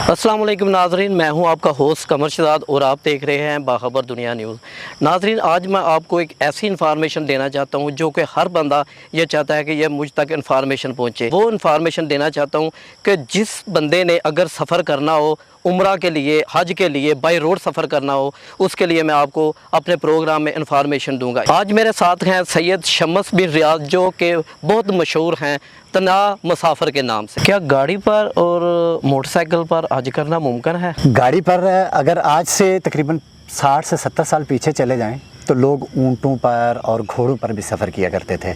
अस्सलाम वालेकुम नाजरीन, मैं हूं आपका होस्ट कमर शहजाद और आप देख रहे हैं बाखबर दुनिया न्यूज़। नाजरीन, आज मैं आपको एक ऐसी इन्फॉर्मेशन देना चाहता हूं जो कि हर बंदा ये चाहता है कि ये मुझ तक इन्फॉर्मेशन पहुंचे। वो इन्फॉर्मेशन देना चाहता हूं कि जिस बंदे ने अगर सफ़र करना हो उम्रा के लिए, हज के लिए, बाई रोड सफ़र करना हो, उसके लिए मैं आपको अपने प्रोग्राम में इन्फॉर्मेशन दूंगा। आज मेरे साथ हैं सैयद शम्स बिन रियाज, जो कि बहुत मशहूर हैं तना मुसाफिर के नाम से। क्या गाड़ी पर और मोटरसाइकिल पर हज करना मुमकिन है? गाड़ी पर अगर आज से तकरीबन 60 से 70 साल पीछे चले जाएं तो लोग ऊँटों पर और घोड़ों पर भी सफ़र किया करते थे।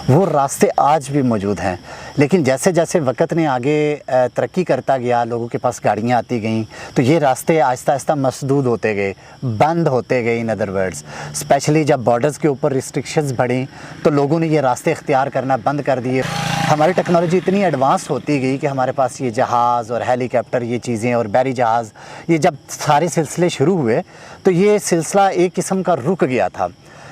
वो रास्ते आज भी मौजूद हैं, लेकिन जैसे जैसे वक्त ने आगे तरक्की करता गया, लोगों के पास गाड़ियाँ आती गईं, तो ये रास्ते आहिस्ता आहिस्ता मसदूद होते गए, बंद होते गए। इन अदर वर्ड्स, स्पेशली जब बॉर्डर्स के ऊपर रिस्ट्रिक्शंस बढ़ी तो लोगों ने ये रास्ते इख्तियार करना बंद कर दिए। हमारी टेक्नोलॉजी इतनी एडवांस होती गई कि हमारे पास ये जहाज़ और हेलीकॉप्टर, ये चीज़ें और बैरी जहाज़, ये जब सारे सिलसिले शुरू हुए तो ये सिलसिला एक किस्म का रुक गया था।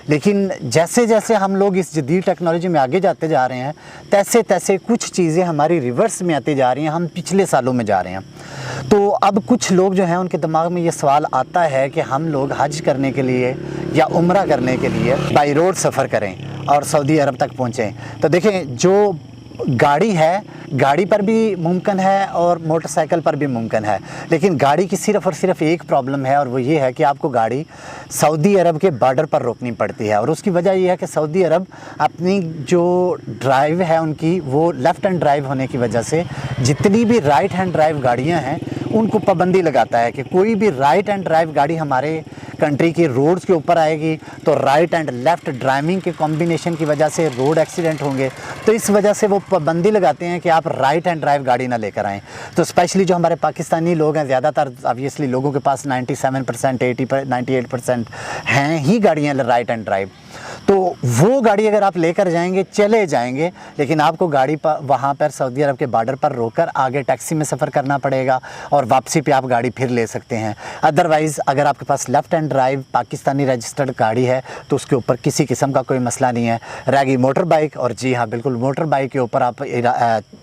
लेकिन जैसे जैसे हम लोग इस जदीद टेक्नोलॉजी में आगे जाते जा रहे हैं, तैसे तैसे कुछ चीज़ें हमारी रिवर्स में आती जा रही हैं, हम पिछले सालों में जा रहे हैं। तो अब कुछ लोग जो हैं उनके दिमाग में ये सवाल आता है कि हम लोग हज करने के लिए या उम्रा करने के लिए बाई रोड सफ़र करें और सऊदी अरब तक पहुँचें। तो देखें, जो गाड़ी है, गाड़ी पर भी मुमकिन है और मोटरसाइकिल पर भी मुमकिन है, लेकिन गाड़ी की सिर्फ़ और सिर्फ एक प्रॉब्लम है, और वो ये है कि आपको गाड़ी सऊदी अरब के बॉर्डर पर रोकनी पड़ती है। और उसकी वजह ये है कि सऊदी अरब अपनी जो ड्राइव है उनकी, वो लेफ़्ट हैंड ड्राइव होने की वजह से जितनी भी राइट हैंड ड्राइव गाड़ियाँ हैं उनको पाबंदी लगाता है कि कोई भी राइट हैंड ड्राइव गाड़ी हमारे कंट्री की रोड्स के ऊपर आएगी तो राइट एंड लेफ़्ट ड्राइविंग के कॉम्बिनेशन की वजह से रोड एक्सीडेंट होंगे। तो इस वजह से वो पाबंदी लगाते हैं कि आप राइट हैंड ड्राइव गाड़ी ना लेकर आएँ। तो स्पेशली जो हमारे पाकिस्तानी लोग हैं, ज़्यादातर ऑब्वियसली लोगों के पास 97%, 98% हैं ही गाड़ियाँ राइट हैंड ड्राइव। तो वो गाड़ी अगर आप लेकर जाएंगे, चले जाएंगे, लेकिन आपको गाड़ी पर वहाँ पर सऊदी अरब के बॉर्डर पर रोककर आगे टैक्सी में सफ़र करना पड़ेगा और वापसी पे आप गाड़ी फिर ले सकते हैं। अदरवाइज़ अगर आपके पास left hand drive Pakistani registered गाड़ी है तो उसके ऊपर किसी किस्म का कोई मसला नहीं है। रहेगी मोटर बाइक, और जी हाँ बिल्कुल, मोटर बाइक के ऊपर आप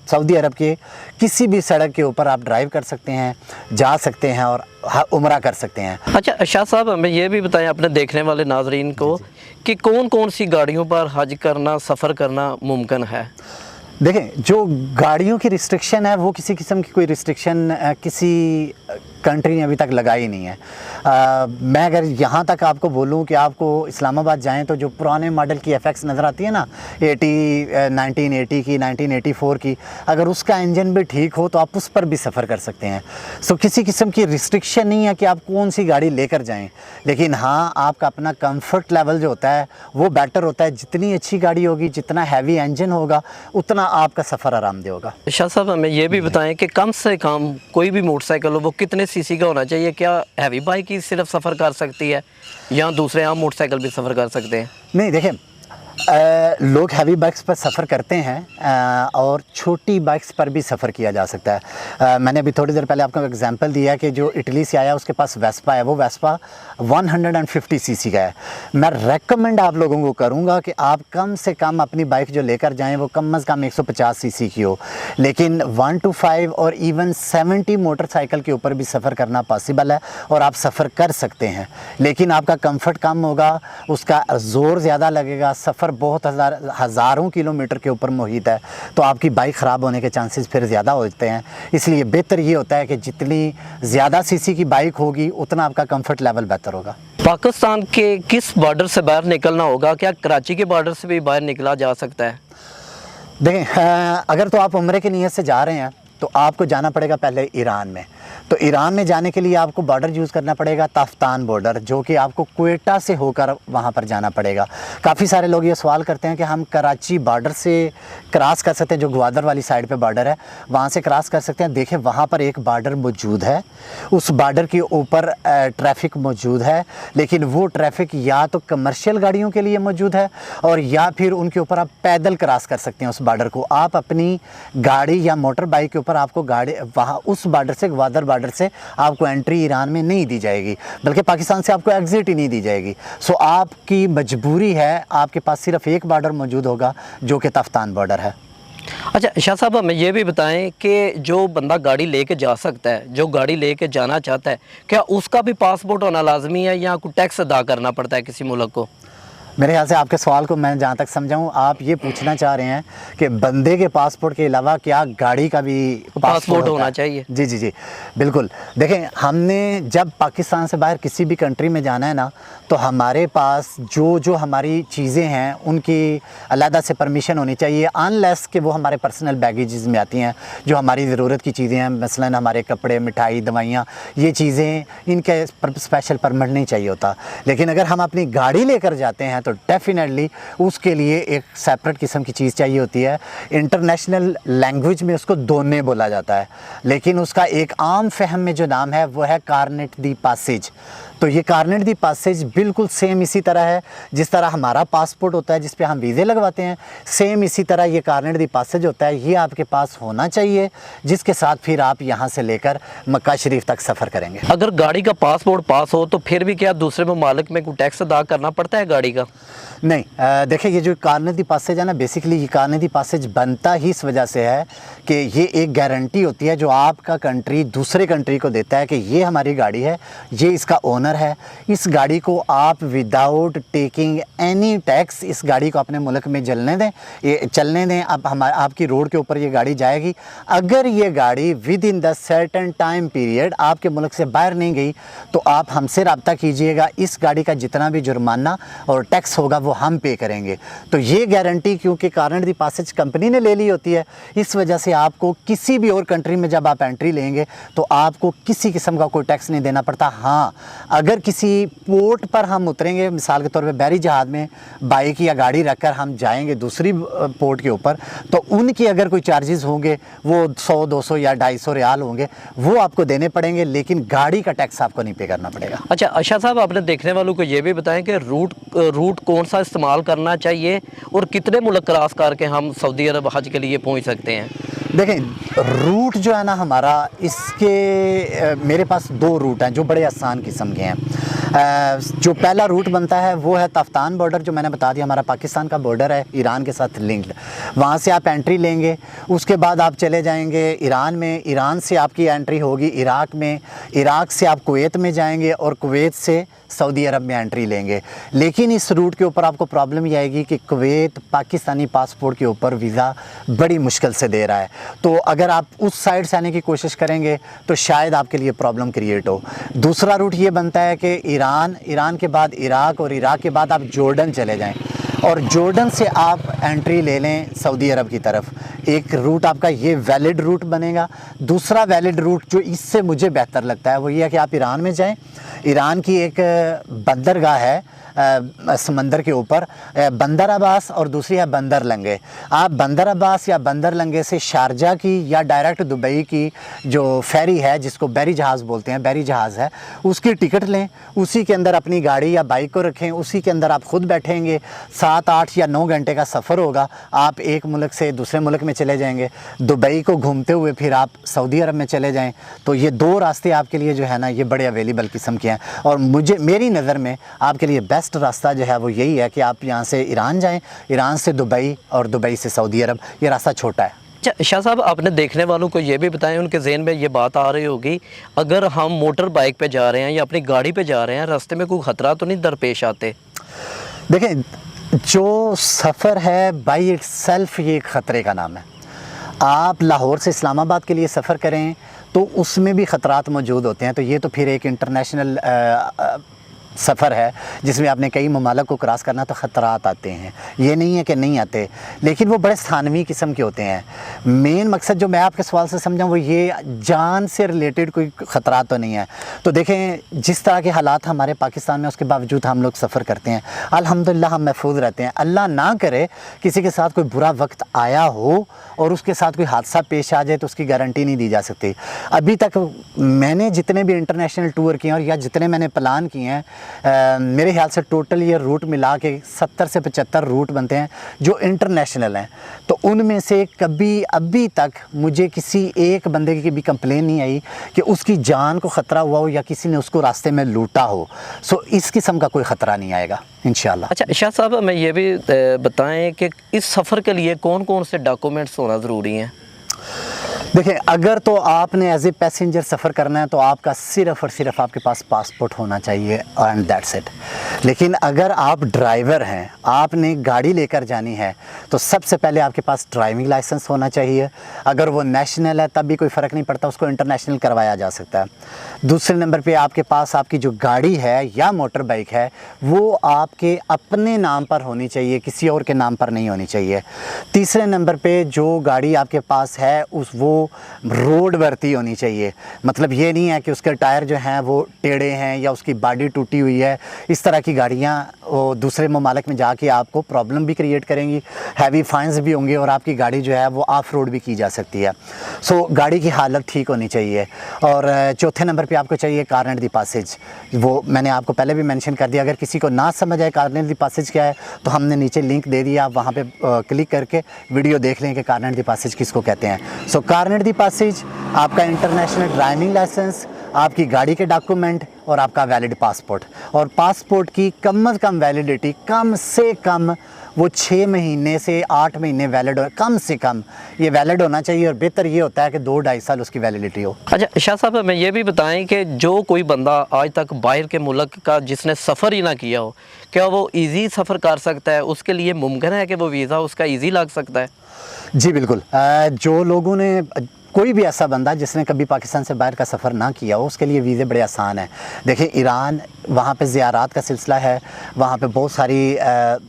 सऊदी अरब के किसी भी सड़क के ऊपर आप ड्राइव कर सकते हैं, जा सकते हैं और उम्रा कर सकते हैं। अच्छा शाह साहब, हमें ये भी बताएं अपने देखने वाले नाजरीन को कि कौन कौन सी गाड़ियों पर हज करना, सफ़र करना मुमकिन है? देखें, जो गाड़ियों की रिस्ट्रिक्शन है वो किसी किस्म की कोई रिस्ट्रिक्शन किसी कंट्री ने अभी तक लगाई नहीं है। मैं अगर यहाँ तक आपको बोलूँ कि आपको इस्लामाबाद जाएं तो जो पुराने मॉडल की एफएक्स नज़र आती है ना, 1980 की, 1984 की, अगर उसका इंजन भी ठीक हो तो आप उस पर भी सफ़र कर सकते हैं। सो किसी किस्म की रिस्ट्रिक्शन नहीं है कि आप कौन सी गाड़ी लेकर जाएं, लेकिन हाँ आपका अपना कंफर्ट लेवल जो होता है वो बेटर होता है। जितनी अच्छी गाड़ी होगी, जितना हैवी इंजन होगा, उतना आपका सफ़र आरामदेह होगा। शाह साहब, हमें ये भी बताएं कि कम से कम कोई भी मोटरसाइकिल हो वो कितने सीसी का होना चाहिए? क्या हैवी बाइक ही सिर्फ सफ़र कर सकती है या दूसरे आम मोटरसाइकिल भी सफ़र कर सकते हैं? नहीं, देखें, लोग हैवी बाइक्स पर सफ़र करते हैं और छोटी बाइक्स पर भी सफ़र किया जा सकता है। मैंने अभी थोड़ी देर पहले आपको एग्जांपल दिया कि जो इटली से आया उसके पास वेस्पा है, वो वेस्पा 150 सीसी का है। मैं रेकमेंड आप लोगों को करूंगा कि आप कम से कम अपनी बाइक जो लेकर जाएं वो कम से कम 150 सीसी की हो, लेकिन 125 और इवन 70 मोटरसाइकिल के ऊपर भी सफ़र करना पॉसिबल है और आप सफ़र कर सकते हैं। लेकिन आपका कंफर्ट कम होगा, उसका ज़ोर ज़्यादा लगेगा, सफ़र बहुत हज़ारों किलोमीटर के ऊपर मुहित है, तो आपकी बाइक ख़राब होने के चांसेस फिर ज़्यादा होते हैं। इसलिए बेहतर ये होता है कि जितनी ज़्यादा सीसी की बाइक होगी उतना आपका कंफर्ट लेवल बेहतर होगा। पाकिस्तान के किस बॉर्डर से बाहर निकलना होगा? क्या कराची के बॉर्डर से भी बाहर निकला जा सकता है? देखें, अगर तो आप उम्रे की नीयत से जा रहे हैं तो आपको जाना पड़ेगा पहले ईरान में। तो ईरान में जाने के लिए आपको बॉर्डर यूज़ करना पड़ेगा, ताफ्तान बॉर्डर, जो कि आपको क्वेटा से होकर वहाँ पर जाना पड़ेगा। काफ़ी सारे लोग ये सवाल करते हैं कि हम कराची बॉर्डर से क्रॉस कर सकते हैं, जो ग्वादर वाली साइड पे बॉर्डर है वहाँ से क्रॉस कर सकते हैं। देखें, वहाँ पर एक बॉर्डर मौजूद है, उस बॉर्डर के ऊपर ट्रैफिक मौजूद है, लेकिन वो ट्रैफिक या तो कमर्शियल गाड़ियों के लिए मौजूद है और या फिर उनके ऊपर आप पैदल क्रॉस कर सकते हैं उस बॉर्डर को। आप अपनी गाड़ी या मोटर बाइक के ऊपर आपको गाड़ी वहाँ उस बॉर्डर से, ग्वादर बॉर्डर से आपको एंट्री ईरान में नहीं दी जाएगी, बल्कि पाकिस्तान से आपको एग्जिट ही नहीं दी जाएगी। सो आपकी मजबूरी है, आपके पास सिर्फ एक बॉर्डर मौजूद होगा जो कि ताफ्तान बॉर्डर है। अच्छा शाह साहब, हमें ये भी बताएं कि जो बंदा गाड़ी लेके जा सकता है, जो गाड़ी लेके जाना चाहता है, क्या उसका भी पासपोर्ट होना लाजमी है या कोई टैक्स अदा करना पड़ता है किसी मुल्क को? मेरे ख्याल से आपके सवाल को मैं जहाँ तक समझाऊँ, आप ये पूछना चाह रहे हैं कि बंदे के पासपोर्ट के अलावा क्या गाड़ी का भी पासपोर्ट होना चाहिए? जी जी जी, बिल्कुल। देखें, हमने जब पाकिस्तान से बाहर किसी भी कंट्री में जाना है ना, तो हमारे पास जो जो हमारी चीज़ें हैं उनकी अलहदा से परमिशन होनी चाहिए, अनलेस कि वो हमारे पर्सनल बैगेजेस में आती हैं। जो हमारी ज़रूरत की चीज़ें हैं, मसलन हमारे कपड़े, मिठाई, दवाइयाँ, ये चीज़ें, इनके स्पेशल परमिट नहीं चाहिए होता। लेकिन अगर हम अपनी गाड़ी लेकर जाते हैं तो डेफिनेटली उसके लिए एक सेपरेट किस्म की चीज़ चाहिए होती है। इंटरनेशनल लैंग्वेज में उसको दोने बोला जाता है, लेकिन उसका एक आम फहम में जो नाम है वो है कार्नेट दी पासेज। तो ये कार्नेट दी पासेज बिल्कुल सेम इसी तरह है जिस तरह हमारा पासपोर्ट होता है जिस पे हम वीज़े लगवाते हैं, सेम इसी तरह ये कार्नेट दी पासेज होता है। ये आपके पास होना चाहिए, जिसके साथ फिर आप यहाँ से लेकर मक्का शरीफ तक सफ़र करेंगे। अगर गाड़ी का पासपोर्ट पास हो तो फिर भी क्या दूसरे ममालिक में कोई टैक्स अदा करना पड़ता है गाड़ी का? नहीं, देखिए, ये जो कार्नेट दी पासेज है ना, बेसिकली ये कार्नेट दी पासेज बनता ही इस वजह से है कि ये एक गारंटी होती है जो आपका कंट्री दूसरे कंट्री को देता है कि ये हमारी गाड़ी है, ये इसका ओनर है, इस गाड़ी को आप विदाउट टेकिंग एनी टैक्स इस गाड़ी को अपने मुल्क में चलने दें। अब आपकी रोड के ऊपर ये गाड़ी जाएगी। अगर ये गाड़ी with in the certain time period आपके मुल्क से बाहर नहीं गई तो आप हमसे रब्ता कीजिएगा, इस गाड़ी का जितना भी जुर्माना और टैक्स होगा वो हम पे करेंगे। तो ये गारंटी क्योंकि कार्नेट दी पासेज कंपनी ने ले ली होती है, इस वजह से आपको किसी भी और कंट्री में जब आप एंट्री लेंगे तो आपको किसी किस्म का कोई टैक्स नहीं देना पड़ता। हाँ, अगर किसी पोर्ट पर हम उतरेंगे, मिसाल के तौर पे बहरी जहाज़ में बाइक या गाड़ी रखकर हम जाएंगे दूसरी पोर्ट के ऊपर, तो उनकी अगर कोई चार्जेस होंगे वो 100, 200 या 250 रियाल होंगे, वो आपको देने पड़ेंगे, लेकिन गाड़ी का टैक्स आपको नहीं पे करना पड़ेगा। अच्छा आशा साहब, आपने देखने वालों को ये भी बताएं कि रूट कौन सा इस्तेमाल करना चाहिए और कितने मुल्क क्रॉस करके हम सऊदी अरब हज के लिए पहुंच सकते हैं? देखें, रूट जो है ना हमारा, इसके मेरे पास 2 रूट हैं जो बड़े आसान किस्म के हैं। जो पहला रूट बनता है वो है तफ्तान बॉर्डर, जो मैंने बता दिया हमारा पाकिस्तान का बॉर्डर है ईरान के साथ लिंक्ड। वहाँ से आप एंट्री लेंगे, उसके बाद आप चले जाएंगे ईरान में, ईरान से आपकी एंट्री होगी इराक़ में, इराक़ से आप कुवैत में जाएंगे और कुवैत से सऊदी अरब में एंट्री लेंगे। लेकिन इस रूट के ऊपर आपको प्रॉब्लम ये आएगी कि कुवैत पाकिस्तानी पासपोर्ट के ऊपर वीज़ा बड़ी मुश्किल से दे रहा है, तो अगर आप उस साइड से आने की कोशिश करेंगे तो शायद आपके लिए प्रॉब्लम क्रिएट हो। दूसरा रूट ये बनता है कि ईरान के बाद इराक़ और इराक़ के बाद आप जॉर्डन चले जाएं और जॉर्डन से आप एंट्री ले लें सऊदी अरब की तरफ। एक रूट आपका ये वैलिड रूट बनेगा। दूसरा वैलिड रूट जो इससे मुझे बेहतर लगता है वो ये है कि आप ईरान में जाएं। ईरान की एक बंदरगाह है समंदर के ऊपर, बंदर अब्बास, और दूसरी है बंदर लंगे। आप बंदर अब्बास या बंदर लंगे से शारजा की या डायरेक्ट दुबई की जो फेरी है, जिसको बहरी जहाज़ बोलते हैं, बहरी जहाज़ है, उसकी टिकट लें, उसी के अंदर अपनी गाड़ी या बाइक को रखें, उसी के अंदर आप खुद बैठेंगे। 7, 8 या 9 घंटे का सफ़र होगा। आप एक मुल्क से दूसरे मुल्क में चले जाएंगे, दुबई को घूमते हुए फिर आप सऊदी अरब में चले जाएं। तो ये 2 रास्ते आपके लिए जो है ना, ये बड़े अवेलेबल किस्म के हैं, और मेरी नज़र में आपके लिए बेस्ट रास्ता जो है वो यही है कि आप यहाँ से ईरान जाएं, ईरान से दुबई और दुबई से सऊदी अरब। ये रास्ता छोटा है। अच्छा शाह साहब, आपने देखने वालों को ये भी बताएं, उनके जहन में ये बात आ रही होगी, अगर हम मोटर बाइक पे जा रहे हैं या अपनी गाड़ी पे जा रहे हैं, रास्ते में कोई ख़तरा तो नहीं दरपेश आते? देखें, जो सफ़र है बाई इटसेल्फ ये एक ख़तरे का नाम है। आप लाहौर से इस्लामाबाद के लिए सफ़र करें तो उसमें भी ख़तरात मौजूद होते हैं। तो ये तो फिर एक इंटरनेशनल सफ़र है जिसमें आपने कई ममालिक को क्रॉस करना, तो ख़तरात आते हैं, ये नहीं है कि नहीं आते, लेकिन वो बड़े स्थानवी किस्म के होते हैं। मेन मकसद जो मैं आपके सवाल से समझा वो ये, जान से रिलेटेड कोई ख़तरा तो नहीं है। तो देखें, जिस तरह के हालात हमारे पाकिस्तान में, उसके बावजूद हम लोग सफ़र करते हैं, अल्हम्दुलिल्लाह हम महफूज रहते हैं। अल्लाह ना करे किसी के साथ कोई बुरा वक्त आया हो और उसके साथ कोई हादसा पेश आ जाए तो उसकी गारंटी नहीं दी जा सकती। अभी तक मैंने जितने भी इंटरनेशनल टूर किए हैं और या जितने मैंने प्लान किए हैं, मेरे ख्याल से टोटल ये रूट मिला के 70 से 75 रूट बनते हैं जो इंटरनेशनल हैं। तो उनमें से कभी अभी तक मुझे किसी एक बंदे की भी कंप्लेन नहीं आई कि उसकी जान को ख़तरा हुआ हो या किसी ने उसको रास्ते में लूटा हो। सो इस किस्म का कोई ख़तरा नहीं आएगा इंशाल्लाह। अच्छा शाह साहब, हमें ये भी बताएं कि इस सफ़र के लिए कौन कौन से डॉक्यूमेंट्स होना ज़रूरी हैं? देखिए, अगर तो आपने एज ए पैसेंजर सफ़र करना है तो आपका सिर्फ़ और सिर्फ आपके पास पासपोर्ट होना चाहिए एंड दैट्स इट। लेकिन अगर आप ड्राइवर हैं, आपने गाड़ी लेकर जानी है, तो सबसे पहले आपके पास ड्राइविंग लाइसेंस होना चाहिए। अगर वो नेशनल है तब भी कोई फ़र्क नहीं पड़ता, उसको इंटरनेशनल करवाया जा सकता है। दूसरे नंबर पे आपके पास आपकी जो गाड़ी है या मोटर बाइक है वो आपके अपने नाम पर होनी चाहिए, किसी और के नाम पर नहीं होनी चाहिए। तीसरे नंबर पे जो गाड़ी आपके पास है वो रोड वर्ती होनी चाहिए। मतलब ये नहीं है कि उसके टायर जो हैं वो टेढ़े हैं या उसकी बॉडी टूटी हुई है। इस तरह की गाड़ियाँ वो दूसरे ममालिक में जाके आपको प्रॉब्लम भी क्रिएट करेंगी, हैवी फाइन्स भी होंगे और आपकी गाड़ी जो है वो ऑफ रोड भी की जा सकती है। सो गाड़ी की हालत ठीक होनी चाहिए। और चौथे नंबर पे आपको चाहिए कार्नेट दी पासेज। वो मैंने आपको पहले भी मेंशन कर दिया। अगर किसी को ना समझ आए कार्नेट दी पासेज क्या है तो हमने नीचे लिंक दे दिया, आप वहाँ पे क्लिक करके वीडियो देख लें कि कार्नेट दी पासेज किसको कहते हैं। सो कार्नेट दी पासेज, आपका इंटरनेशनल ड्राइविंग लाइसेंस, आपकी गाड़ी के डॉक्यूमेंट और आपका वैलिड पासपोर्ट। और पासपोर्ट की कम से कम वैलिडिटी कम से कम वो 6 महीने से 8 महीने वैलिड हो, कम से कम ये वैलिड होना चाहिए। और बेहतर ये होता है कि 2-2.5 साल उसकी वैलिडिटी हो। अच्छा शाह साहब, हमें ये भी बताएं कि जो कोई बंदा आज तक बाहर के मुल्क का जिसने सफ़र ही ना किया हो, क्या वो ईज़ी सफ़र कर सकता है? उसके लिए मुमकिन है कि वो वीज़ा उसका ईज़ी लग सकता है? जी बिल्कुल। जो लोगों ने, कोई भी ऐसा बंदा जिसने कभी पाकिस्तान से बाहर का सफ़र ना किया हो, उसके लिए वीज़े बड़े आसान हैं। देखिए, ईरान, वहाँ पे ज़ियारात का सिलसिला है, वहाँ पे बहुत सारी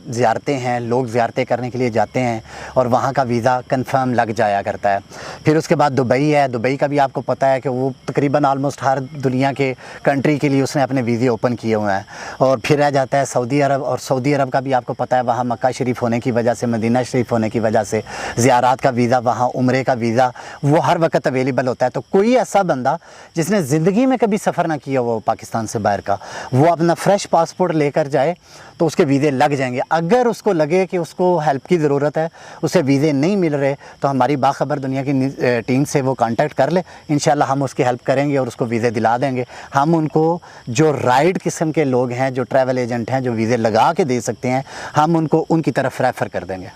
ज़ियारतें हैं, लोग ज़ियारतें करने के लिए जाते हैं और वहाँ का वीज़ा कंफर्म लग जाया करता है। फिर उसके बाद दुबई है। दुबई का भी आपको पता है कि वो तकरीबन आलमोस्ट हर दुनिया के कंट्री के लिए उसने अपने वीज़े ओपन किए हुए हैं। और फिर रह जाता है सऊदी अरब, और सऊदी अरब का भी आपको पता है वहाँ मक्का शरीफ होने की वजह से, मदीना शरीफ होने की वजह से ज़ियारात का वीज़ा, वहाँ उम्रे का वीज़ा वो हर वक्त अवेलेबल होता है। तो कोई ऐसा बंदा जिसने ज़िंदगी में कभी सफ़र ना किया वो पाकिस्तान से बाहर का, वो अपना फ्रेश पासपोर्ट लेकर जाए तो उसके वीज़े लग जाएंगे। अगर उसको लगे कि उसको हेल्प की ज़रूरत है, उसे वीज़े नहीं मिल रहे, तो हमारी बाखबर दुनिया की टीम से वो कांटेक्ट कर ले, इंशाल्लाह हम उसकी हेल्प करेंगे और उसको वीज़े दिला देंगे। हम उनको जो राइट किस्म के लोग हैं, जो ट्रैवल एजेंट हैं, जो वीज़े लगा के दे सकते हैं, हम उनको उनकी तरफ रेफ़र कर देंगे।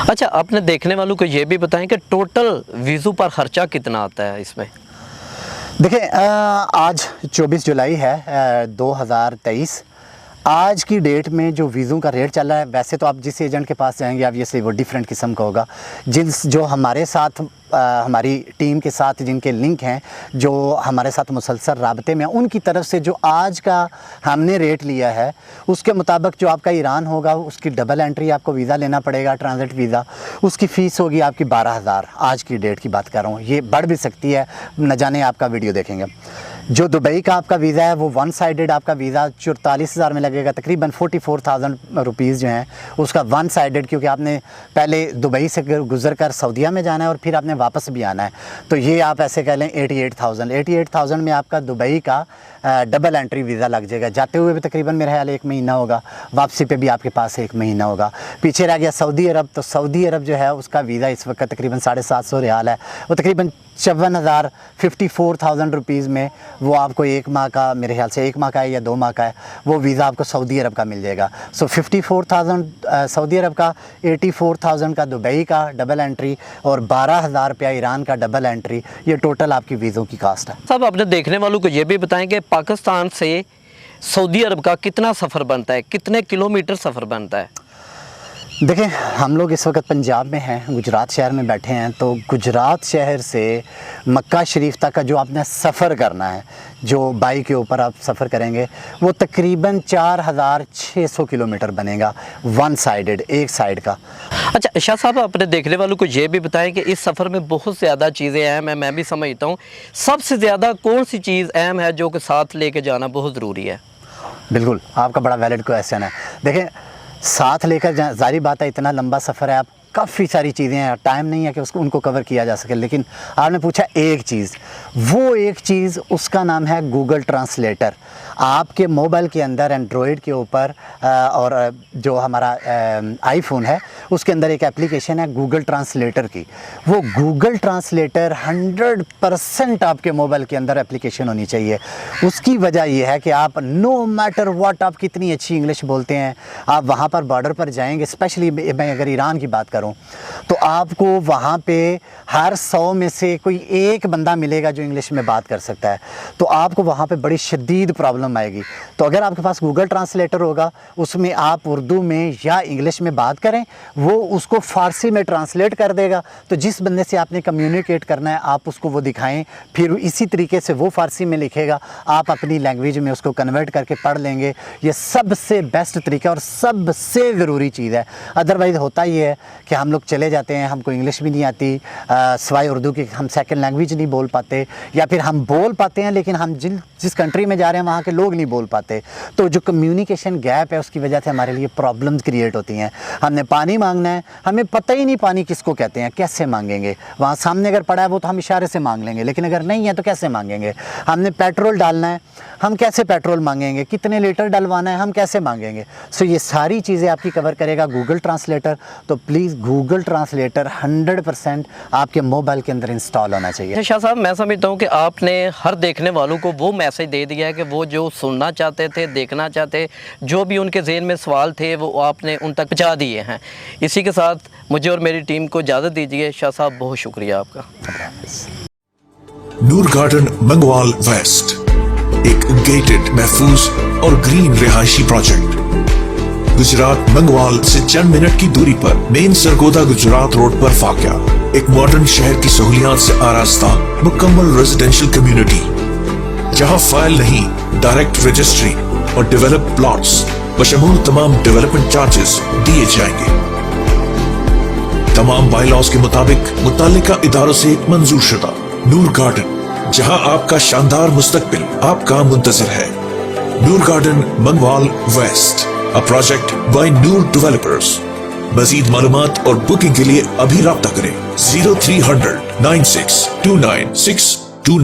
अच्छा, आपने देखने वालों को ये भी बताएं कि टोटल वीज़ों पर ख़र्चा कितना आता है इसमें? देखिए, आज 24 जुलाई है 2023। आज की डेट में जो वीज़ों का रेट चल रहा है, वैसे तो आप जिस एजेंट के पास जाएंगे ऑब्वियसली वो डिफरेंट किस्म का होगा। जो हमारे साथ, हमारी टीम के साथ जिनके लिंक हैं, जो हमारे साथ मुसलसल राब्ते में, उनकी तरफ से जो आज का हमने रेट लिया है उसके मुताबिक जो आपका ईरान होगा उसकी डबल एंट्री आपको वीज़ा लेना पड़ेगा, ट्रांजिट वीज़ा। उसकी फ़ीस होगी आपकी 12,000। आज की डेट की बात कर रहा हूँ, ये बढ़ भी सकती है, न जाने आपका वीडियो देखेंगे। जो दुबई का आपका वीज़ा है वो वन साइडेड आपका वीज़ा 44,000 में लगेगा, तकरीबन 44,000 रुपीज़ जो हैं उसका वन साइडेड, क्योंकि आपने पहले दुबई से गुजर कर सऊदीया में जाना है और फिर आपने वापस भी आना है। तो ये आप ऐसे कह लें 88,000 में आपका दुबई का डबल एंट्री वीज़ा लग जाएगा। जाते हुए भी तकरीबन मेरा ख्याल 1 महीना होगा, वापसी पे भी आपके पास 1 महीना होगा। पीछे रह गया सऊदी अरब। तो सऊदी अरब जो है उसका वीज़ा इस वक्त तकरीबन 750 रियाल है, वो तकरीबन 54,000 रुपीज़ में वो आपको 1 माह का, मेरे ख्याल से 1 माह का है या 2 माह का है, वो वीज़ा आपको सऊदी अरब का मिल जाएगा। सो 54,000 सऊदी अरब का, 84,000 का दुबई का डबल एंट्री और 12,000 रुपया ईरान का डबल एंट्री, ये टोटल आपकी वीज़ों की कास्ट है। साहब, अपने देखने वालों को ये भी बताएं कि पाकिस्तान से सऊदी अरब का कितना सफ़र बनता है, कितने किलोमीटर सफ़र बनता है? देखें, हम लोग इस वक्त पंजाब में हैं, गुजरात शहर में बैठे हैं। तो गुजरात शहर से मक्का शरीफ तक का जो आपने सफ़र करना है, जो बाइक के ऊपर आप सफ़र करेंगे, वो तकरीबन 4,600 किलोमीटर बनेगा, वन साइडेड, एक साइड का। अच्छा शाह साहब, अपने देखने वालों को ये भी बताएं कि इस सफ़र में बहुत ज़्यादा चीज़ें अहम हैं, मैं भी समझता हूँ। सबसे ज़्यादा कौन सी चीज़ अहम है जो कि साथ लेके जाना बहुत ज़रूरी है? बिल्कुल, आपका बड़ा वैलिड क्वेश्चन है। देखें, साथ लेकर जारी बात है, इतना लंबा सफ़र है, आप काफ़ी सारी चीज़ें हैं, टाइम नहीं है कि उनको कवर किया जा सके। लेकिन आपने पूछा एक चीज़, वो एक चीज़ उसका नाम है गूगल ट्रांसलेटर। आपके मोबाइल के अंदर एंड्रॉयड के ऊपर और जो हमारा आईफोन है उसके अंदर एक एप्लीकेशन है गूगल ट्रांसलेटर की। वो गूगल ट्रांसलेटर 100% आपके मोबाइल के अंदर एप्लीकेशन होनी चाहिए। उसकी वजह यह है कि आप नो मैटर व्हाट, आप कितनी अच्छी इंग्लिश बोलते हैं, आप वहाँ पर बॉर्डर पर जाएंगे, स्पेशली मैं अगर ईरान की बात करूँ तो आपको वहाँ पे हर 100 में से कोई एक बंदा मिलेगा जो इंग्लिश में बात कर सकता है। तो आपको वहाँ पे बड़ी शदीद प्रॉब्लम आएगी। तो अगर आपके पास गूगल ट्रांसलेटर होगा, उसमें आप उर्दू में या इंग्लिश में बात करें, वो उसको फ़ारसी में ट्रांसलेट कर देगा। तो जिस बंदे से आपने कम्युनिकेट करना है आप उसको वो दिखाएं, फिर इसी तरीके से वो फ़ारसी में लिखेगा, आप अपनी लैंग्वेज में उसको कन्वर्ट करके पढ़ लेंगे। ये सबसे बेस्ट तरीका और सबसे ज़रूरी चीज़ है। अदरवाइज़ होता ये है कि हम लोग चले जाते हैं, हमको इंग्लिश भी नहीं आती, सिवाय उर्दू की हम सेकंड लैंग्वेज नहीं बोल पाते, या फिर हम बोल पाते हैं लेकिन हम जिस कंट्री में जा रहे हैं वहाँ के लोग नहीं बोल पाते। तो जो कम्युनिकेशन गैप है उसकी वजह से हमारे लिए प्रॉब्लम्स क्रिएट होती हैं। हमने पानी मांगना है, हमें पता ही नहीं पानी किसको कहते हैं, कैसे मांगेंगे। वहाँ सामने अगर पड़ा है वो तो हम इशारे से मांग लेंगे, लेकिन अगर नहीं है तो कैसे मांगेंगे। हमने पेट्रोल डालना है, हम कैसे पेट्रोल मांगेंगे, कितने लीटर डलवाना है, हम कैसे मांगेंगे। सो ये सारी चीज़ें आपकी कवर करेगा गूगल ट्रांसलेटर। तो प्लीज़ गूगल ट्रांसलेटर 100% आपके मोबाइल के अंदर इंस्टॉल होना चाहिए। शाह साहब, मैं समझता हूँ कि आपने हर देखने वालों को वो मैसेज दे दिया है कि वो जो सुनना चाहते थे, देखना चाहते, जो भी उनके जहन में सवाल थे वो आपने उन तक पहुँचा दिए हैं। इसी के साथ मुझे और मेरी टीम को इजाज़त दीजिए। शाह साहब, बहुत शुक्रिया आपका। नूर गार्डन मंगवाल वेस्ट एक गेटेड, महफूज और ग्रीन रिहायशी प्रोजेक्ट गुजरात मंगवाल से चंद मिनट की दूरी पर मेन सरगोदा गुजरात रोड पर वाक़या एक मॉडर्न शहर की सहूलियात से आरास्ता मुकम्मल रेजिडेंशियल कम्युनिटी, जहां फाइल नहीं, डायरेक्ट रजिस्ट्री और डेवलप प्लॉट्स बशमूल तमाम डेवलपमेंट चार्जेस दिए जाएंगे। तमाम बायलॉज के मुताबिक मुताल्लिका इदारों से मंजूर शुदा नूर गार्डन, जहां आपका शानदार मुस्तकबिल आपका मुंतजर है। Noor garden Mangwal west, a project by Noor developers. मजीद मालूमात और बुकिंग के लिए अभी राब्ता करें 0300 9629 6